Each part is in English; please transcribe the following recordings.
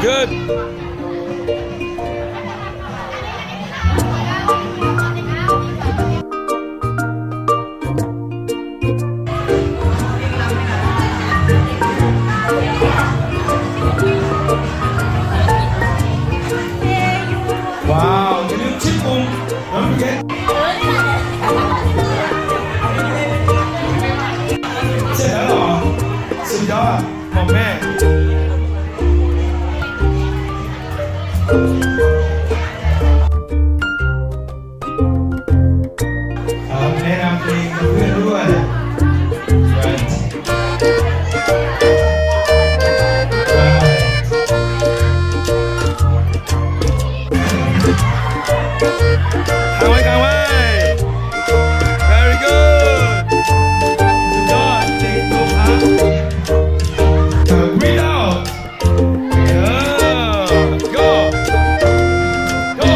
Good. Wow, cái nước chip cùng. Don't forget. Sẽ đỡ rồi. Xin gió. Một mẹ. Nên làm gì cũng luôn. Right. Càng quay. Very good. Good. Take go up. Breathe out. Yeah. Go. Go.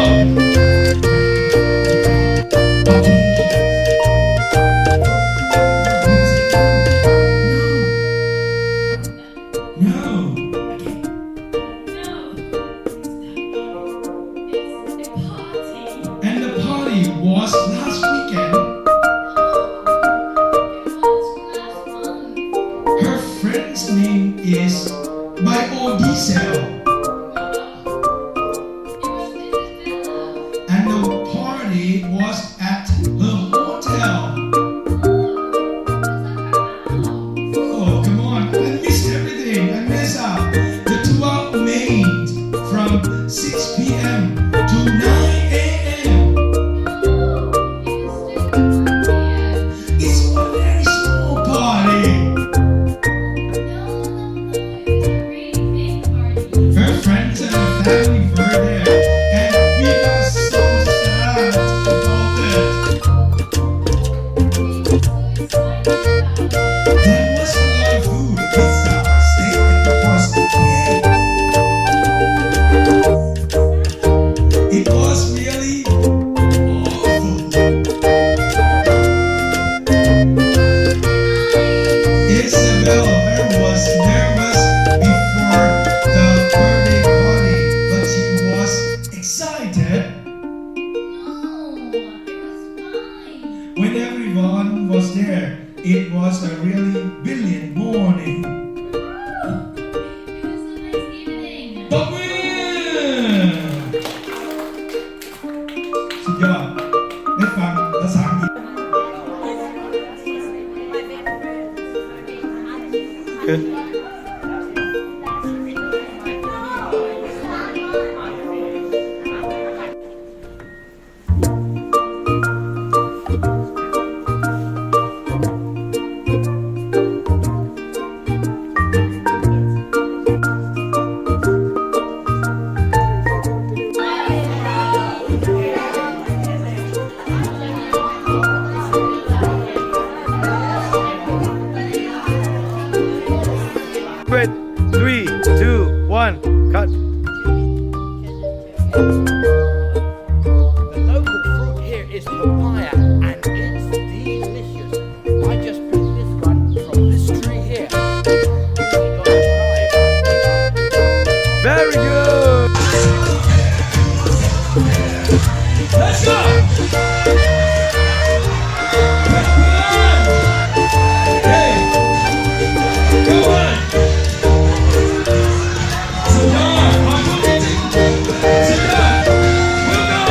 And the party was last weekend. Her friend's name is Biodiesel. And the party was at her hotel. Oh, come on. I missed everything. I missed out. The tour made from 6 p.m. to 9 a.m. It's a very small party. Her friends and her family were there, and we got so sad about it. There was a lot of food, pizza, steak, and of course cake. It was really awful. Isabel was nervous before the birthday party, but she was excited when everyone was there. It was a really brilliant morning. But when สุดยอดได้ฟังภาษาอังกฤษ Good. Wait, 3, 2, 1, cut. The local fruit here is papaya, and it's delicious. I just picked this one from this tree here. You gotta try it. Very good. Let's go! Hey! Come on! Sit down! Sit down! We'll go!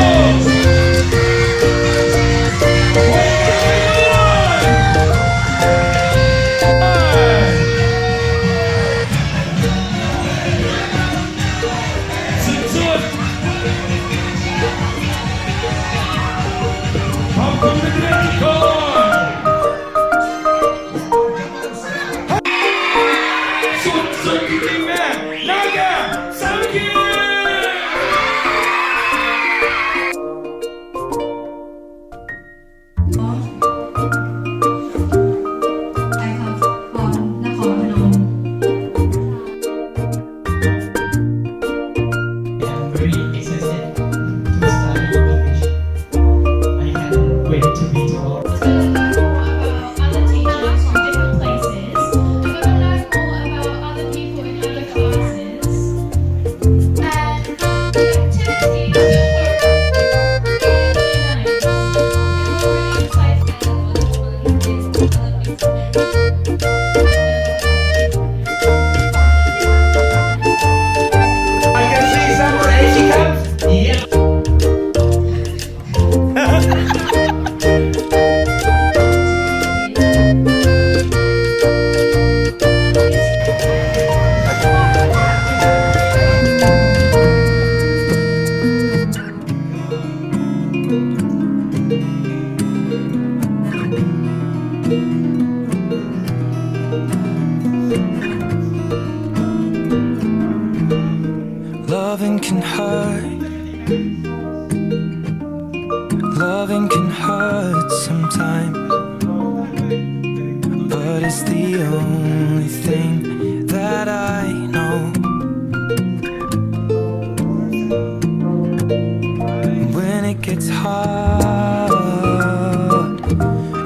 visit to study English. I can't wait to meet you all. We're going to learn more about other teachers from different places. We're going to learn more about other people in other classes. And the activities were really nice. We were really excited. I can see somewhere she comes. Yeah. Loving can hurt. Loving can hurt sometimes, but it's the only thing that I know. When it gets hard,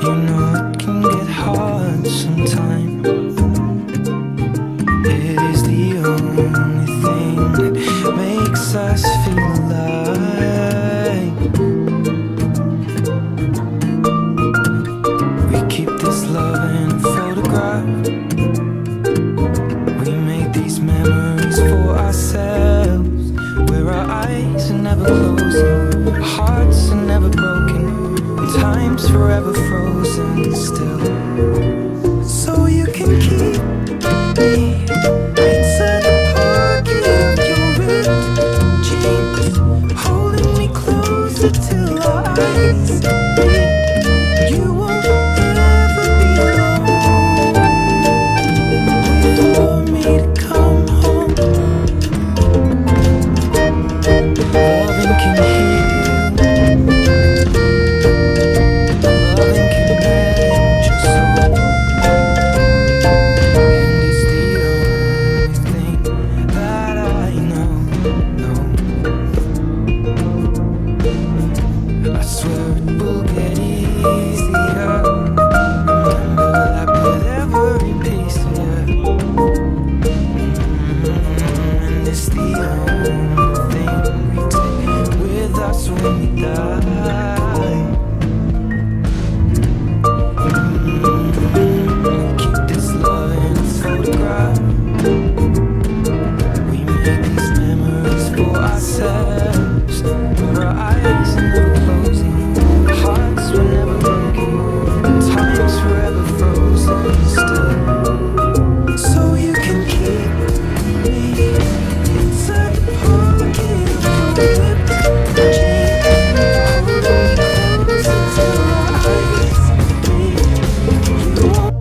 you know it can get hard sometimes. It is the only thing that makes us feel alive. We keep this love in a photograph. We make these memories for ourselves, where our eyes are never closing, our hearts are never broken, and time's forever frozen still. So you can keep me inside the pocket of your ripped jeans, holding me closer till our eyes meet. You won't ever be alone. Wait for me to come home. Loving can